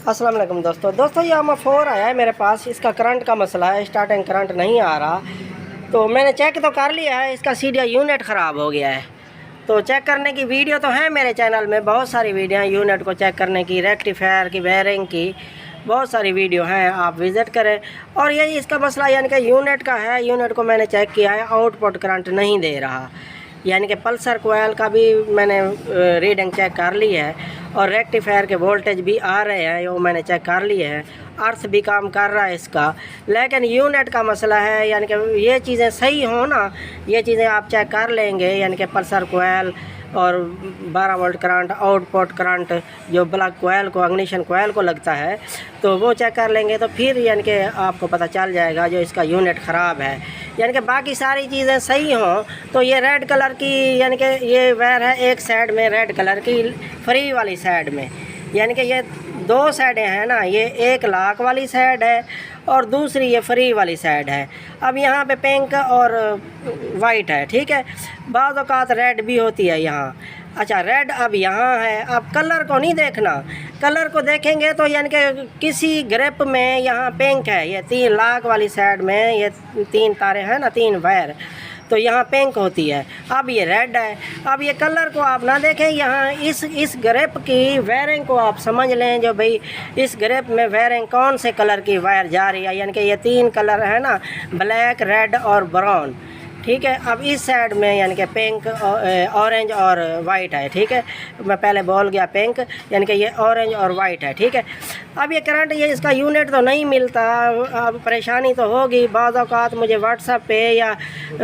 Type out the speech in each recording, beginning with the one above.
अस्सलाम वालेकुम दोस्तों ये आमा 4 आया है मेरे पास। इसका करंट का मसला है, स्टार्टिंग करंट नहीं आ रहा। तो मैंने चेक तो कर लिया है, इसका सीडिया यूनिट ख़राब हो गया है। तो चेक करने की वीडियो तो है मेरे चैनल में, बहुत सारी वीडियो हैं यूनिट को चेक करने की, रेक्टिफायर की, बेयरिंग की, बहुत सारी वीडियो हैं, आप विज़िट करें। और यही इसका मसला यानी कि यूनिट का है। यूनिट को मैंने चेक किया है, आउटपुट करंट नहीं दे रहा, यानी कि पल्सर कोयल का भी मैंने रीडिंग चेक कर ली है और रेक्टिफायर के वोल्टेज भी आ रहे हैं, वो मैंने चेक कर लिए हैं। अर्थ भी काम कर रहा है इसका, लेकिन यूनिट का मसला है। यानी कि ये चीज़ें सही हो ना, ये चीज़ें आप चेक कर लेंगे, यानी कि पल्सर कोयल और 12 वोल्ट करंट, आउटपुट करंट जो ब्लॉक कोयल को, इग्निशन कोयल को लगता है, तो वो चेक कर लेंगे तो फिर यानी कि आपको पता चल जाएगा जो इसका यूनिट ख़राब है। यानी कि बाकी सारी चीज़ें सही हों तो ये रेड कलर की, यानी कि ये वायर है एक साइड में रेड कलर की फ्री वाली साइड में, यानी कि ये दो साइडें हैं ना, ये एक लाख वाली साइड है और दूसरी ये फ्री वाली साइड है। अब यहाँ पे पिंक और वाइट है, ठीक है, बाज़ औक़ात रेड भी होती है यहाँ। अच्छा, रेड अब यहाँ है। अब कलर को नहीं देखना, कलर को देखेंगे तो यानी कि किसी ग्रिप में यहाँ पिंक है, ये 3 लाख वाली साइड में ये 3 तारे हैं ना, 3 वायर, तो यहाँ पिंक होती है। अब ये रेड है। अब ये कलर को आप ना देखें, यहाँ इस ग्रिप की वायरिंग को आप समझ लें, जो भाई इस ग्रिप में वायरिंग कौन से कलर की वायर जा रही है, यानी कि ये 3 कलर है ना, ब्लैक, रेड और ब्राउन, ठीक है। अब इस साइड में यानी कि पिंक, ऑरेंज और वाइट है, ठीक है। मैं पहले बोल गया पिंक, यानी कि ये ऑरेंज और वाइट है, ठीक है। अब ये करंट, ये इसका यूनिट तो नहीं मिलता। अब परेशानी तो होगी, बाज़ औक़ात मुझे व्हाट्सएप पे या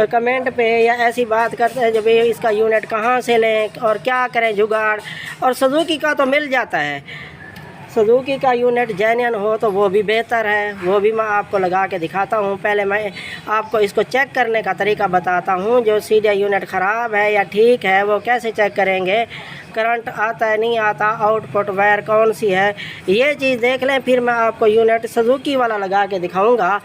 कमेंट पे या ऐसी बात करते हैं जो भाई इसका यूनिट कहाँ से लें और क्या करें जुगाड़। और सुजुकी का तो मिल जाता है, सुजुकी का यूनिट जेन्युइन हो तो वो भी बेहतर है, वो भी मैं आपको लगा के दिखाता हूँ। पहले मैं आपको इसको चेक करने का तरीका बताता हूँ, जो सीडिया यूनिट ख़राब है या ठीक है वो कैसे चेक करेंगे, करंट आता है नहीं आता, आउटपुट वायर कौन सी है, ये चीज़ देख लें। फिर मैं आपको यूनिट सुजुकी वाला लगा के दिखाऊँगा,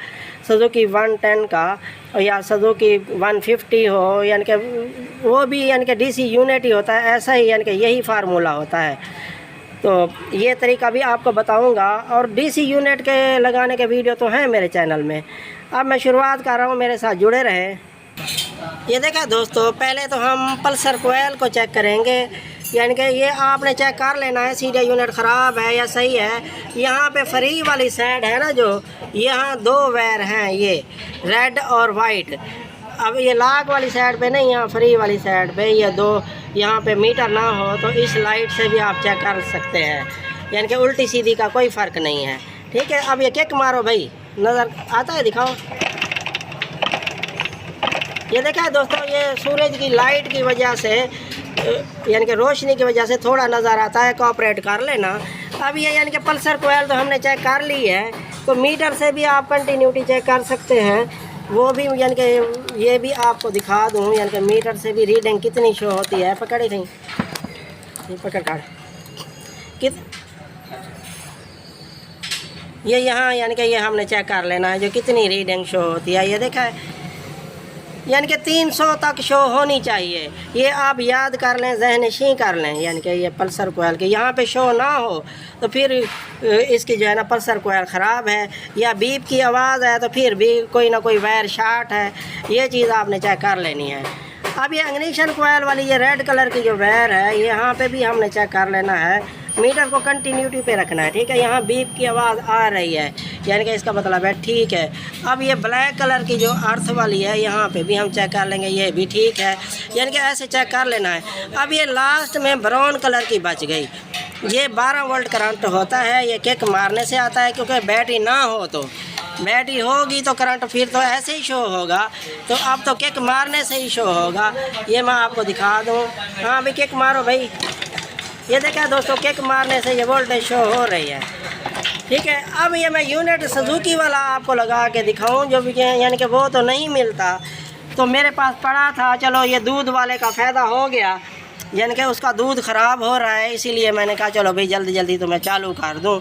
सुजुकी 110 का या सुजुकी 150 हो, यानी कि वो भी यानी कि DC यूनिट ही होता है, ऐसा ही यानी कि यही फार्मूला होता है। तो ये तरीका भी आपको बताऊंगा। और DC यूनिट के लगाने के वीडियो तो हैं मेरे चैनल में। अब मैं शुरुआत कर रहा हूँ, मेरे साथ जुड़े रहें। ये देखा दोस्तों, पहले तो हम पल्सर कोयल को चेक करेंगे, यानी कि ये आपने चेक कर लेना है सीडिया यूनिट ख़राब है या सही है। यहाँ पे फ्री वाली साइड है ना, जो यहाँ 2 वायर हैं, ये रेड और वाइट। अब ये लाख वाली साइड पे नहीं, यहाँ फ्री वाली साइड पे ये 2, यहाँ पे मीटर ना हो तो इस लाइट से भी आप चेक कर सकते हैं, यानी कि उल्टी सीधी का कोई फ़र्क नहीं है, ठीक है। अब ये किक मारो भाई, नज़र आता है, दिखाओ। ये देखा है दोस्तों, ये सूरज की लाइट की वजह से, यानी कि रोशनी की वजह से थोड़ा नज़र आता है, कोऑपरेट कर लेना। अब ये यानी कि पल्सर कोयल तो हमने चेक कर ली है, तो मीटर से भी आप कंटिन्यूटी चेक कर सकते हैं, वो भी यानी कि ये भी आपको दिखा दूँ, यानी कि मीटर से भी रीडिंग कितनी शो होती है। पकड़ी थी, ये पकड़ कर ये यहाँ यानी कि ये हमने चेक कर लेना है जो कितनी रीडिंग शो होती है। ये देखा है, यानी कि 300 तक शो होनी चाहिए, ये आप याद कर लें, ज़हनशी कर लें। यानी कि ये पल्सर कोयल के यहाँ पे शो ना हो तो फिर इसकी जो है ना पल्सर कोयल ख़राब है, या बीप की आवाज़ है तो फिर भी कोई ना कोई वायर शार्ट है, ये चीज़ आपने चेक कर लेनी है। अब ये इग्निशन कोयल वाली ये रेड कलर की जो वायर है, यहाँ पे भी हमने चेक कर लेना है, मीटर को कंटिन्यूटी पे रखना है, ठीक है। यहाँ बीप की आवाज़ आ रही है, यानी कि इसका मतलब है ठीक है। अब ये ब्लैक कलर की जो अर्थ वाली है, यहाँ पे भी हम चेक कर लेंगे, ये भी ठीक है, यानी कि ऐसे चेक कर लेना है। अब ये लास्ट में ब्राउन कलर की बच गई, ये 12 वोल्ट करंट होता है, ये किक मारने से आता है, क्योंकि बैटरी ना हो तो, बैटरी होगी तो करंट फिर तो ऐसे ही शो होगा, तो अब तो किक मारने से ही शो होगा। ये मैं आपको दिखा दूँ, हाँ भाई किक मारो भाई। ये देखा दोस्तों, किक मारने से ये वोल्टेज शो हो रही है, ठीक है। अब ये मैं यूनिट सुजुकी वाला आपको लगा के दिखाऊं, जो भी यानी कि वो तो नहीं मिलता, तो मेरे पास पड़ा था, चलो ये दूध वाले का फ़ायदा हो गया, यानी कि उसका दूध ख़राब हो रहा है, इसीलिए मैंने कहा चलो भाई जल्दी जल्दी तो मैं चालू कर दूं।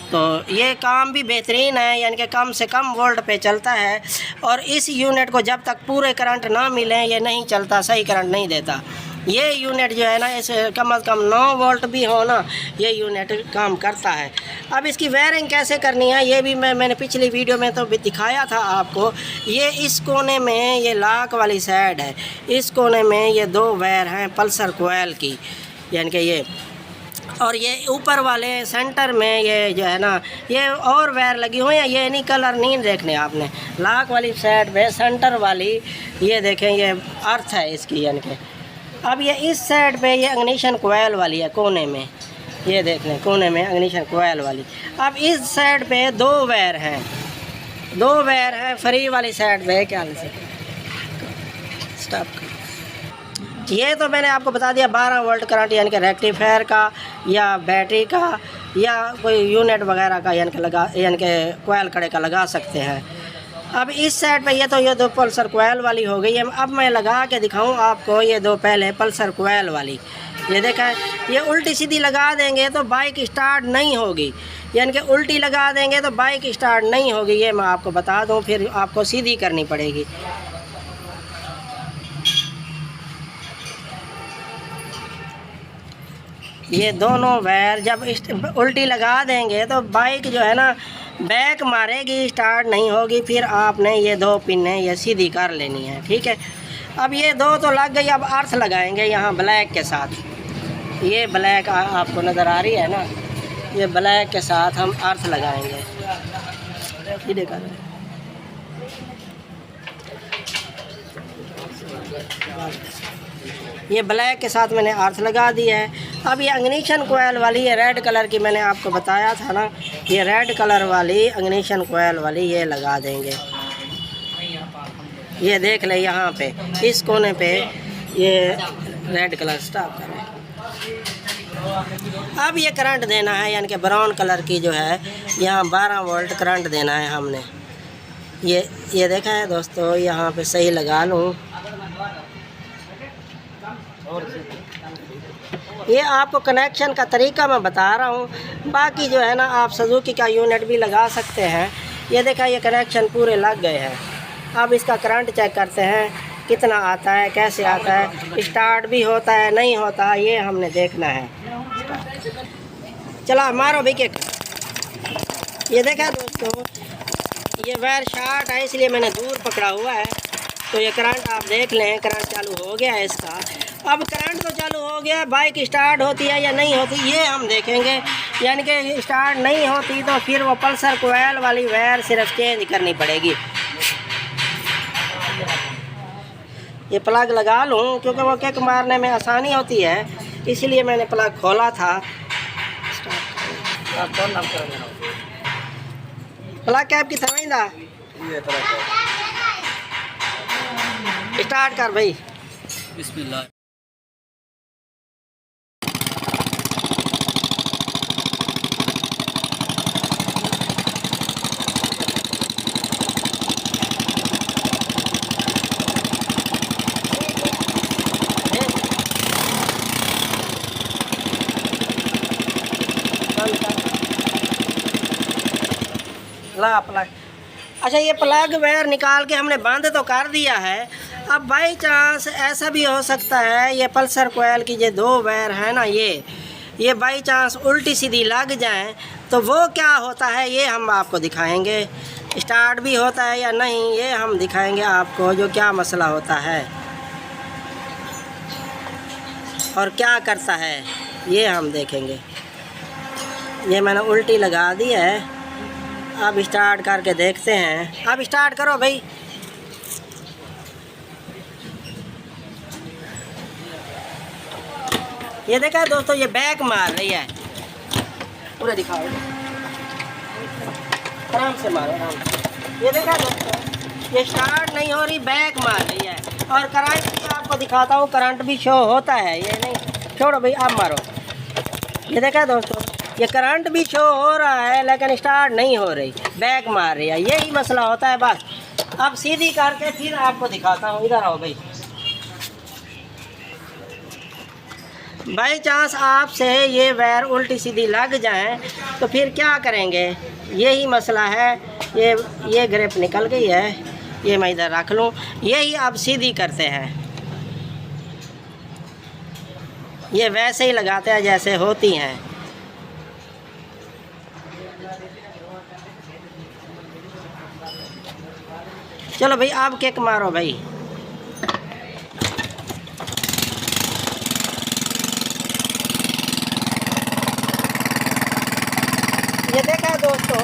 तो ये काम भी बेहतरीन है, यानी कि कम से कम वोल्ट पे चलता है। और इस यूनिट को जब तक पूरे करंट ना मिले ये नहीं चलता, सही करंट नहीं देता। ये यूनिट जो है ना, इस कम से कम 9 वोल्ट भी हो ना, ये यूनिट काम करता है। अब इसकी वायरिंग कैसे करनी है ये भी मैंने पिछली वीडियो में तो भी दिखाया था आपको। ये इस कोने में ये लॉक वाली साइड है, इस कोने में ये 2 वायर हैं पल्सर कोयल की, यानी कि ये, और ये ऊपर वाले सेंटर में ये जो है ना ये और वायर लगी हुई है। ये नहीं कलर नहीं देखने आपने, लॉक वाली साइड पे सेंटर वाली ये देखें ये अर्थ है इसकी, यानी कि अब ये इस साइड पे ये इग्निशन कोयल वाली है कोने में, ये देख लें कोने में इग्निशन कोयल वाली। अब इस साइड पे 2 वायर हैं, 2 वायर हैं फ्री वाली साइड पे। क्या से स्टॉप कर, ये तो मैंने आपको बता दिया 12 वोल्ट करंट, यानी कि रेक्टिफायर का या बैटरी का या कोई यूनिट वगैरह का, यानी कि कोयल कड़े का लगा सकते हैं। अब इस साइड पे ये 2 पल्सर कोयल वाली हो गई है। अब मैं लगा के दिखाऊं आपको ये 2 पहले पल्सर कोयल वाली। ये देखा है, ये उल्टी सीधी लगा देंगे तो बाइक स्टार्ट नहीं होगी, यानी कि उल्टी लगा देंगे तो बाइक स्टार्ट नहीं होगी, ये मैं आपको बता दूं। फिर आपको सीधी करनी पड़ेगी। ये दोनों वायर जब उल्टी लगा देंगे तो बाइक जो है ना बैक मारेगी, स्टार्ट नहीं होगी। फिर आपने ये 2 पिनें ये सीधी कर लेनी है, ठीक है। अब ये 2 तो लग गई, अब अर्थ लगाएंगे यहाँ ब्लैक के साथ। ये ब्लैक आपको नज़र आ रही है ना, ये ब्लैक के साथ हम अर्थ लगाएंगे। ये देखा ये ब्लैक के साथ मैंने अर्थ लगा दिया है। अब ये इग्निशन कोयल वाली ये रेड कलर की मैंने आपको बताया था ना, ये रेड कलर वाली इग्निशन कोयल वाली ये लगा देंगे। ये देख ले यहाँ पे इस कोने पे ये रेड कलर स्टॉप करें। अब ये करंट देना है, यानी कि ब्राउन कलर की जो है यहाँ 12 वोल्ट करंट देना है हमने। ये देखा है दोस्तों, यहाँ पे सही लगा लूँ। ये आपको कनेक्शन का तरीका मैं बता रहा हूँ, बाकी जो है ना आप सुजुकी का यूनिट भी लगा सकते हैं। ये देखा ये कनेक्शन पूरे लग गए हैं। अब इसका करंट चेक करते हैं कितना आता है, कैसे आता है, स्टार्ट भी होता है नहीं होता है, ये हमने देखना है। चला मारो भैया। ये देखा दोस्तों, ये वायर शॉर्ट है इसलिए मैंने दूर पकड़ा हुआ है। तो ये करंट आप देख लें, करंट चालू हो गया है इसका। अब करंट तो चालू हो गया, बाइक स्टार्ट होती है या नहीं होती ये हम देखेंगे। यानी कि स्टार्ट नहीं होती तो फिर वो पल्सर कोयल वाली वायर सिर्फ चेंज करनी पड़ेगी। ये प्लग लगा लूँ क्योंकि वो किक मारने में आसानी होती है, इसलिए मैंने प्लग खोला था। प्लग कैप की थमाइंदा स्टार्ट कर भाई। बिस्मिल्लाह। ला प्लग, अच्छा ये प्लग वायर निकाल के हमने बंद तो कर दिया है। अब बाई चांस ऐसा भी हो सकता है ये पल्सर कोयल की जो 2 वायर है ना ये बाई चांस उल्टी सीधी लग जाएं तो वो क्या होता है ये हम आपको दिखाएंगे। स्टार्ट भी होता है या नहीं ये हम दिखाएंगे आपको, जो क्या मसला होता है और क्या करता है ये हम देखेंगे। ये मैंने उल्टी लगा दी है, अब स्टार्ट करके देखते हैं। अब स्टार्ट करो भाई। ये देखा है दोस्तों, ये बैक मार रही है, पूरा दिखाओ, आराम से मारो आराम से। ये देखा दोस्तों, ये स्टार्ट नहीं हो रही, बैक मार रही है। और करंट भी आपको दिखाता हूँ, करंट भी शो होता है, ये नहीं छोड़ो भाई आप मारो। ये देखा दोस्तों, ये करंट भी शो हो रहा है लेकिन स्टार्ट नहीं हो रही, बैक मार रही है, यही मसला होता है बस। अब सीधी करके फिर आपको दिखाता हूँ, इधर आओ भाई। बाई चांस आपसे ये वायर उल्टी सीधी लग जाएं तो फिर क्या करेंगे, यही मसला है। ये ग्रिप निकल गई है, ये मैं इधर रख लूँ। यही अब सीधी करते हैं, ये वैसे ही लगाते हैं जैसे होती हैं। चलो भाई आप किक मारो भाई। ये देखा है दोस्तों,